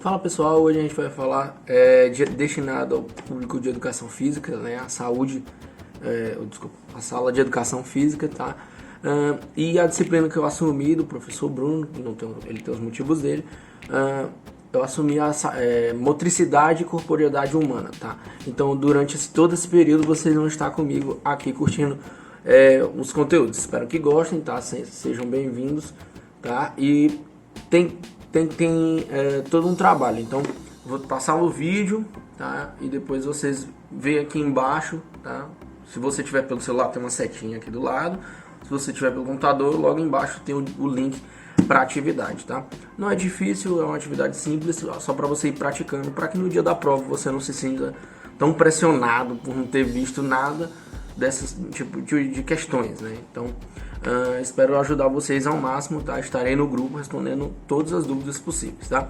Fala pessoal, hoje a gente vai falar destinado ao público de educação física, né, a saúde, a sala de educação física, tá? E a disciplina que eu assumi do professor Bruno, ele tem os motivos dele, eu assumi a motricidade e corporeidade humana, tá? Então durante todo esse período vocês vão estar comigo aqui curtindo os conteúdos. Espero que gostem, tá? Sejam bem-vindos, tá? E tem todo um trabalho, então vou passar o vídeo, tá? E depois vocês veem aqui embaixo, tá? Se você tiver pelo celular tem uma setinha aqui do lado, se você tiver pelo computador, logo embaixo tem o link para atividade, tá? Não é difícil, é uma atividade simples, só para você ir praticando, para que no dia da prova você não se sinta tão pressionado por não ter visto nada desses tipo de questões, né? Então espero ajudar vocês ao máximo, tá? Estarei no grupo respondendo todas as dúvidas possíveis, tá?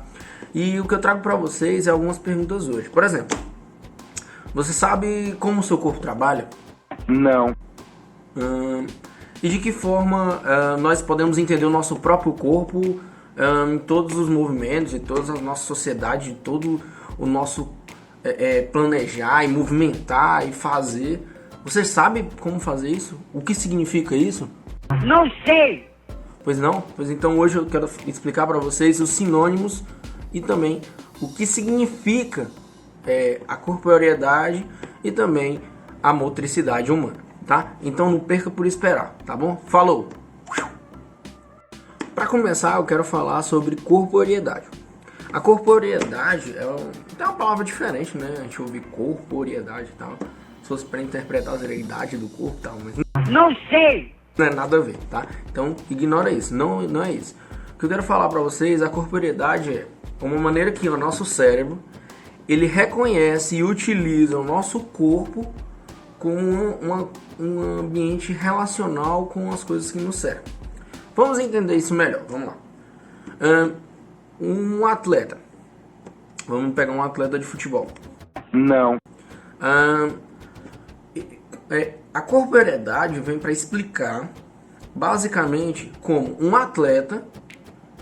E o que eu trago para vocês é algumas perguntas hoje. Por exemplo, você sabe como o seu corpo trabalha? Não. E de que forma nós podemos entender o nosso próprio corpo em todos os movimentos, em toda a nossa sociedade, em todo o nosso planejar e movimentar e fazer? Você sabe como fazer isso? O que significa isso? Não sei! Pois não? Pois então hoje eu quero explicar para vocês os sinônimos e também o que significa a corporeidade e também a motricidade humana, tá? Então não perca por esperar, tá bom? Falou! Para começar eu quero falar sobre corporeidade. A corporeidade tem uma palavra diferente, né? A gente ouve corporeidade e tal. Se fosse para interpretar a idade do corpo e tal, mas não sei! Não é nada a ver, tá? Então ignora isso, não é isso. O que eu quero falar para vocês, a corporeidade é uma maneira que o nosso cérebro ele reconhece e utiliza o nosso corpo como um ambiente relacional com as coisas que nos cercam. Vamos entender isso melhor, vamos lá. Um atleta, vamos pegar um atleta de futebol. Não. A corporeidade vem para explicar basicamente como um atleta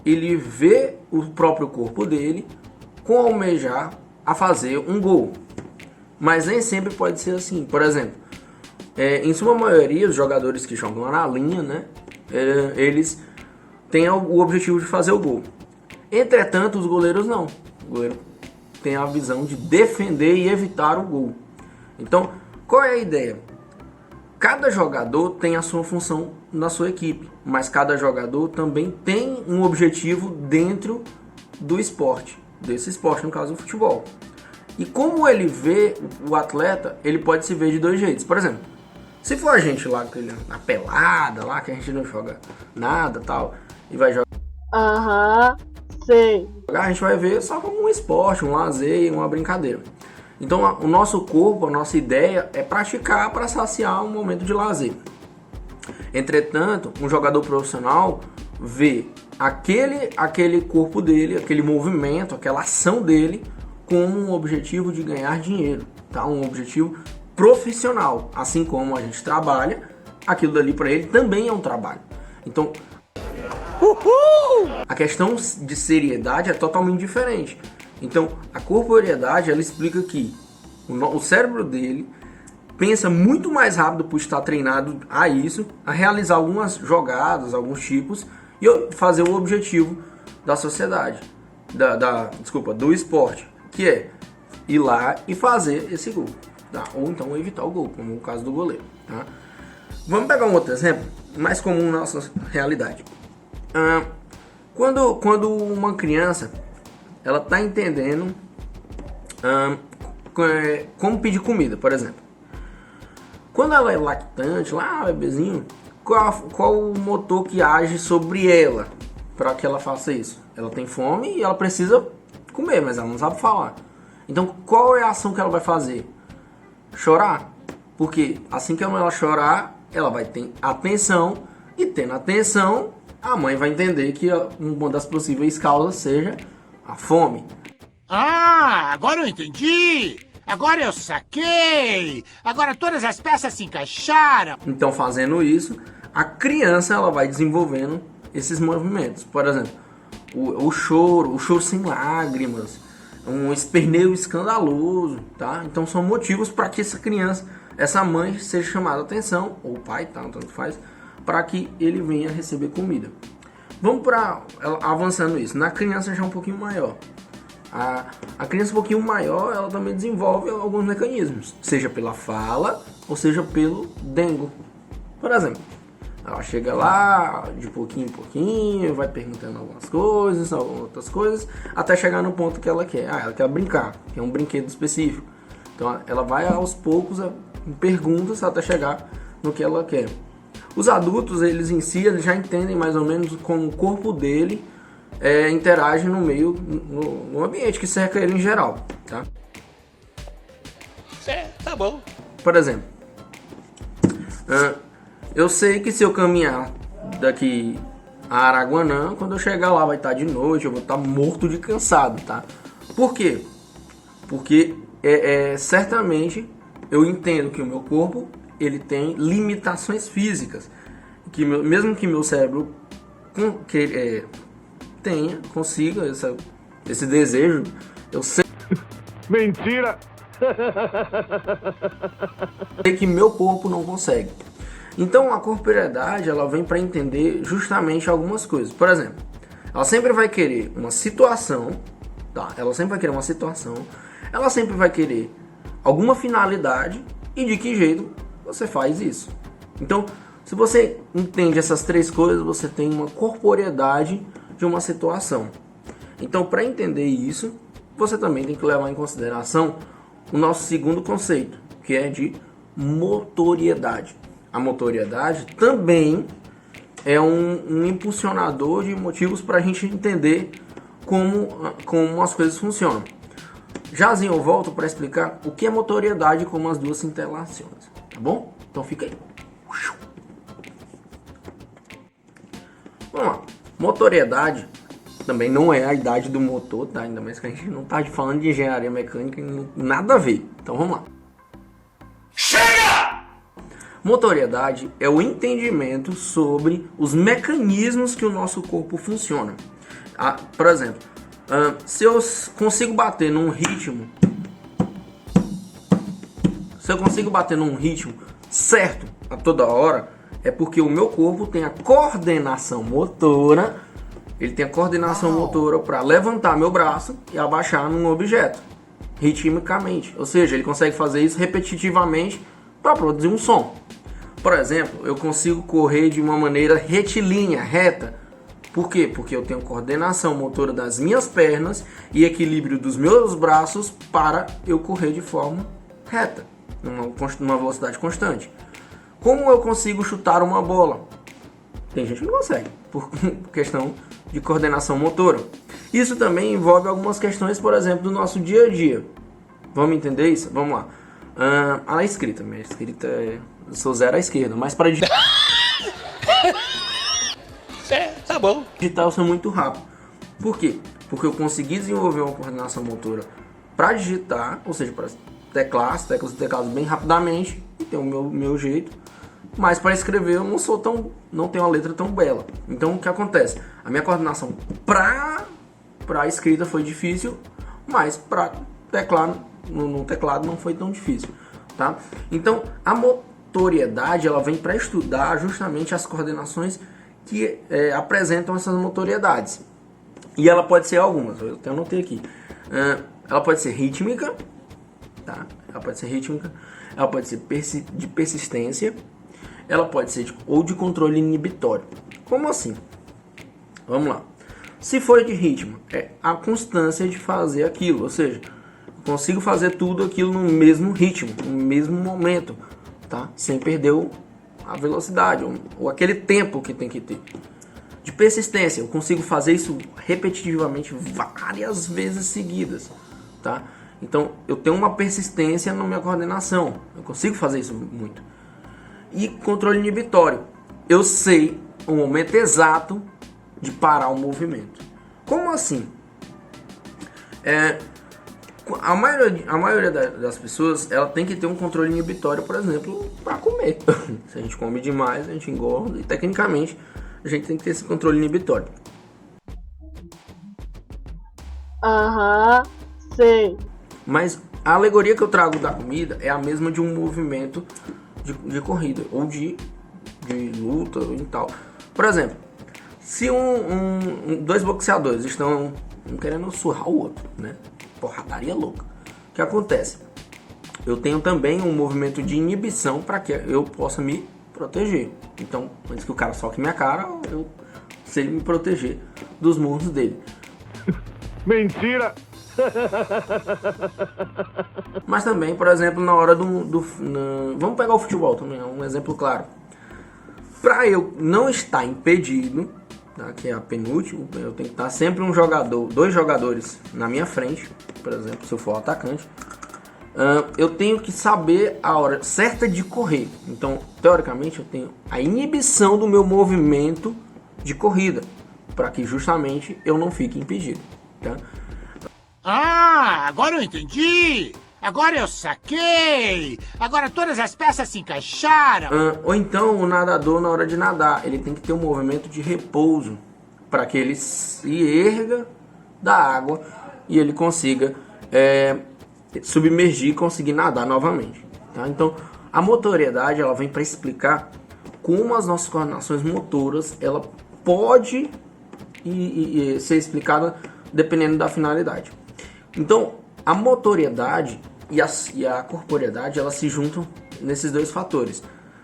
ele vê o próprio corpo dele com almejar a fazer um gol, mas nem sempre pode ser assim. Por exemplo, em sua maioria os jogadores que jogam na linha, né, eles têm o objetivo de fazer o gol. Entretanto, os goleiros não. O goleiro tem a visão de defender e evitar o gol. Então, qual é a ideia? Cada jogador tem a sua função na sua equipe, mas cada jogador também tem um objetivo dentro do esporte, desse esporte, no caso o futebol. E como ele vê o atleta, ele pode se ver de dois jeitos. Por exemplo, se for a gente lá na pelada, lá que a gente não joga nada tal, e vai jogar, sei. A gente vai ver só como um esporte, um lazer, uma brincadeira. Então o nosso corpo, a nossa ideia é praticar para saciar um momento de lazer. Entretanto, um jogador profissional vê aquele corpo dele, aquele movimento, aquela ação dele como um objetivo de ganhar dinheiro, tá? Um objetivo profissional. Assim como a gente trabalha, aquilo dali para ele também é um trabalho. Então, a questão de seriedade é totalmente diferente. Então, a corporeidade, ela explica que o cérebro dele pensa muito mais rápido por estar treinado a isso, a realizar algumas jogadas, alguns tipos, e fazer o objetivo da sociedade, do esporte, que é ir lá e fazer esse gol, tá? Ou então evitar o gol, como o caso do goleiro, tá? Vamos pegar um outro exemplo, mais comum na nossa realidade. Quando uma criança ela está entendendo como pedir comida, por exemplo. Quando ela é lactante, lá bebezinho, qual o motor que age sobre ela para que ela faça isso? Ela tem fome e ela precisa comer, mas ela não sabe falar. Então qual é a ação que ela vai fazer? Chorar. Porque assim que ela chorar, ela vai ter atenção, e tendo atenção, a mãe vai entender que uma das possíveis causas seja a fome. Ah, agora eu entendi! Agora eu saquei! Agora todas as peças se encaixaram! Então, fazendo isso, a criança ela vai desenvolvendo esses movimentos. Por exemplo, o choro sem lágrimas, um esperneio escandaloso, tá? Então são motivos para que essa mãe seja chamada a atenção, ou o pai, tá? Tanto faz, para que ele venha receber comida. Vamos para avançando isso. Na criança já um pouquinho maior. A criança um pouquinho maior, ela também desenvolve alguns mecanismos, seja pela fala ou seja pelo dengo. Por exemplo, ela chega lá de pouquinho em pouquinho, vai perguntando algumas coisas, outras coisas, até chegar no ponto que ela quer. Ela quer brincar, quer um brinquedo específico. Então ela vai aos poucos em perguntas até chegar no que ela quer. Os adultos, eles em si, eles já entendem mais ou menos como o corpo dele interage no meio, no ambiente que cerca ele em geral, tá? Tá bom. Por exemplo, eu sei que se eu caminhar daqui a Araguanã, quando eu chegar lá vai estar de noite, eu vou estar morto de cansado, tá? Por quê? Porque certamente eu entendo que o meu corpo ele tem limitações físicas, mesmo que meu cérebro consiga esse desejo, eu sei Mentira! que meu corpo não consegue. Então a corporeidade ela vem para entender justamente algumas coisas. Por exemplo, ela sempre vai querer uma situação, tá? Ela sempre vai querer uma situação, ela sempre vai querer alguma finalidade e de que jeito você faz isso. Então, se você entende essas três coisas, você tem uma corporeidade de uma situação. Então, para entender isso, você também tem que levar em consideração o nosso segundo conceito, que é de motoriedade. A motoriedade também é um impulsionador de motivos para a gente entender como as coisas funcionam. Jazinho, eu volto para explicar o que é motoriedade e como as duas se interrelacionam, tá bom? Então fica aí. Vamos lá. Motoriedade também não é a idade do motor, tá? Ainda mais que a gente não tá falando de engenharia mecânica, nada a ver. Então vamos lá. Chega! Motoriedade é o entendimento sobre os mecanismos que o nosso corpo funciona. Por exemplo, se eu consigo bater num ritmo, certo a toda hora, é porque o meu corpo tem a coordenação motora. Ele tem a coordenação motora para levantar meu braço e abaixar num objeto, ritmicamente. Ou seja, ele consegue fazer isso repetitivamente para produzir um som. Por exemplo, eu consigo correr de uma maneira retilínea, reta. Por quê? Porque eu tenho coordenação motora das minhas pernas e equilíbrio dos meus braços para eu correr de forma reta, numa velocidade constante. Como eu consigo chutar uma bola? Tem gente que não consegue, por questão de coordenação motora. Isso também envolve algumas questões, por exemplo, do nosso dia a dia. Vamos entender isso? Vamos lá. A escrita. Minha escrita eu sou zero à esquerda, mas para digitar Tá bom. eu sou muito rápido. Por quê? Porque eu consegui desenvolver uma coordenação motora para digitar, ou seja, para teclas e teclados bem rapidamente, e tem o meu jeito. Mas para escrever eu não tenho uma letra tão bela. Então o que acontece? A minha coordenação para escrita foi difícil, mas para teclado no teclado não foi tão difícil, tá? Então a motoriedade ela vem para estudar justamente as coordenações que apresentam essas motoriedades. E ela pode ser algumas, eu até anotei aqui. Ela pode ser rítmica, tá? Ela pode ser de persistência. Ela pode ser de controle inibitório. Como assim? Vamos lá. Se for de ritmo, é a constância de fazer aquilo, ou seja, eu consigo fazer tudo aquilo no mesmo ritmo, no mesmo momento, tá? Sem perder a velocidade ou aquele tempo que tem que ter. De persistência, eu consigo fazer isso repetitivamente várias vezes seguidas, tá? Então eu tenho uma persistência na minha coordenação, eu consigo fazer isso muito. E controle inibitório, eu sei o momento exato de parar o movimento. Como assim? A maioria das pessoas ela tem que ter um controle inibitório, por exemplo, para comer. Se a gente come demais, a gente engorda e tecnicamente a gente tem que ter esse controle inibitório. Aham, sei. Mas a alegoria que eu trago da comida é a mesma de um movimento de corrida ou de luta e tal. Por exemplo, se dois boxeadores estão um querendo surrar o outro, né? Porradaria louca. O que acontece? Eu tenho também um movimento de inibição para que eu possa me proteger. Então, antes que o cara soque minha cara, eu sei me proteger dos murros dele. Mentira! Mas também, por exemplo, na hora vamos pegar o futebol também, é um exemplo claro. Para eu não estar impedido, tá, que é a penúltima, eu tenho que estar sempre dois jogadores na minha frente, por exemplo, se eu for atacante. Eu tenho que saber a hora certa de correr. Então, teoricamente, eu tenho a inibição do meu movimento de corrida, para que justamente eu não fique impedido, tá? Ah, agora eu entendi! Agora eu saquei! Agora todas as peças se encaixaram! Ou então o nadador, na hora de nadar, ele tem que ter um movimento de repouso para que ele se erga da água e ele consiga submergir e conseguir nadar novamente, tá? Então a motoriedade, ela vem para explicar como as nossas coordenações motoras ela pode ser explicada dependendo da finalidade. Então a motoriedade e a corporeidade, elas se juntam nesses dois fatores.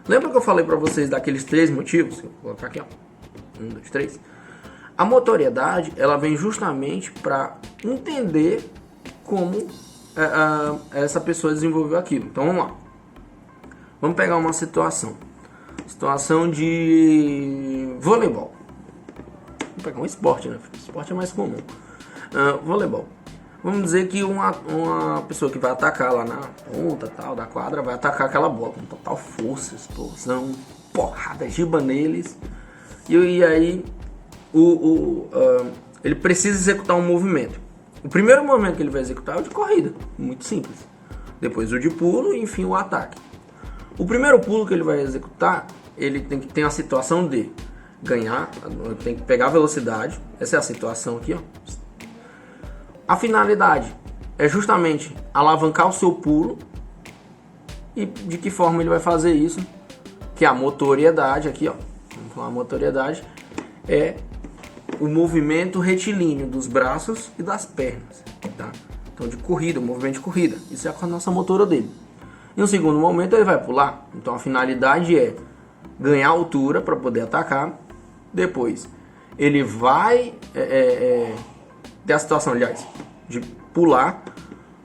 Lembra que eu falei para vocês daqueles 3 motivos? Vou colocar aqui, ó. 1, 2, 3. A motoriedade, ela vem justamente para entender como essa pessoa desenvolveu aquilo. Então vamos lá. Vamos pegar uma situação de voleibol. Vamos pegar um esporte, né? O esporte é mais comum. Voleibol. Vamos dizer que uma pessoa que vai atacar lá na ponta tal, da quadra vai atacar aquela bola com total força, explosão, porrada, giba neles. E aí ele precisa executar um movimento. O primeiro movimento que ele vai executar é o de corrida, muito simples. Depois o de pulo e enfim o ataque. O primeiro pulo que ele vai executar, ele tem que ter a situação de ganhar, tem que pegar a velocidade. Essa é a situação aqui, ó. A finalidade é justamente alavancar o seu pulo. E de que forma ele vai fazer isso? Que é a motoriedade aqui, ó. Vamos falar, a motoriedade é o movimento retilíneo dos braços e das pernas, tá? Então de corrida, o movimento de corrida. Isso é a coordenação motora dele. Em um segundo momento ele vai pular. Então a finalidade é ganhar altura para poder atacar. Depois ele vai ter a situação, aliás, de pular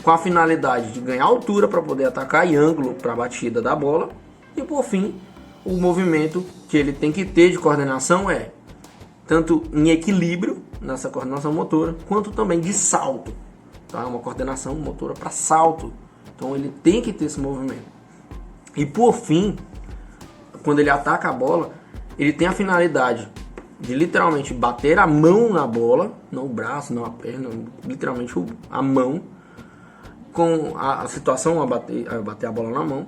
com a finalidade de ganhar altura para poder atacar e ângulo para a batida da bola. E por fim, o movimento que ele tem que ter de coordenação é tanto em equilíbrio nessa coordenação motora, quanto também de salto, tá? Uma coordenação motora para salto. Então ele tem que ter esse movimento. E por fim, quando ele ataca a bola, ele tem a finalidade de literalmente bater a mão na bola, não o braço, não a perna, literalmente a mão, com a situação a bater a bola na mão.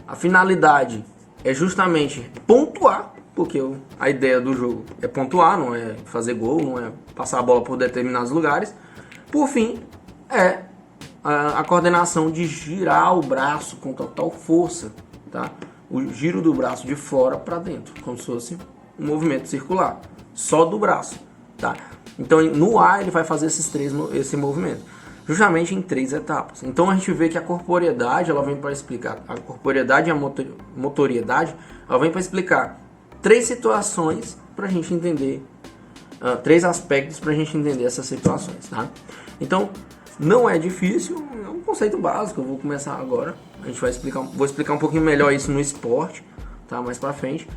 A finalidade é justamente pontuar, porque a ideia do jogo é pontuar, não é fazer gol, não é passar a bola por determinados lugares. Por fim, é a coordenação de girar o braço com total força, tá? O giro do braço de fora para dentro, como se fosse um movimento circular, só do braço, tá? Então no ar ele vai fazer esse movimento, justamente em 3 etapas. Então a gente vê que a corporeidade, ela vem para explicar, a corporeidade e a motoriedade, ela vem para explicar 3 situações para a gente entender, 3 aspectos para a gente entender essas situações, tá? Então não é difícil, é um conceito básico. Eu vou começar agora. A gente vou explicar um pouquinho melhor isso no esporte, tá? Mais para frente.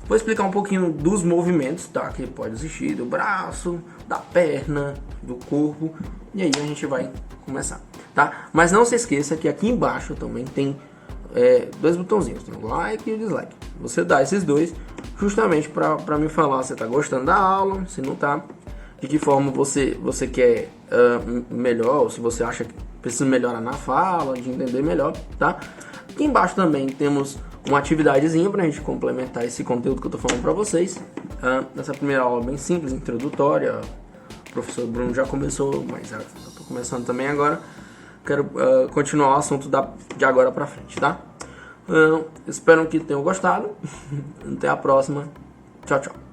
Vou explicar um pouquinho dos movimentos, tá? Que pode existir do braço, da perna, do corpo. E aí a gente vai começar, tá? Mas não se esqueça que aqui embaixo também tem 2 botãozinhos, tem o like e o dislike. Você dá esses 2 justamente para me falar se tá gostando da aula, se não tá, de que forma você quer melhor, ou se você acha que precisa melhorar na fala, de entender melhor, tá? Aqui embaixo também temos uma atividadezinha pra gente complementar esse conteúdo que eu tô falando pra vocês. Essa primeira aula bem simples, introdutória, O professor Bruno já começou, mas eu tô começando também agora. Quero continuar o assunto de agora pra frente, tá? Espero que tenham gostado. Até a próxima. Tchau, tchau.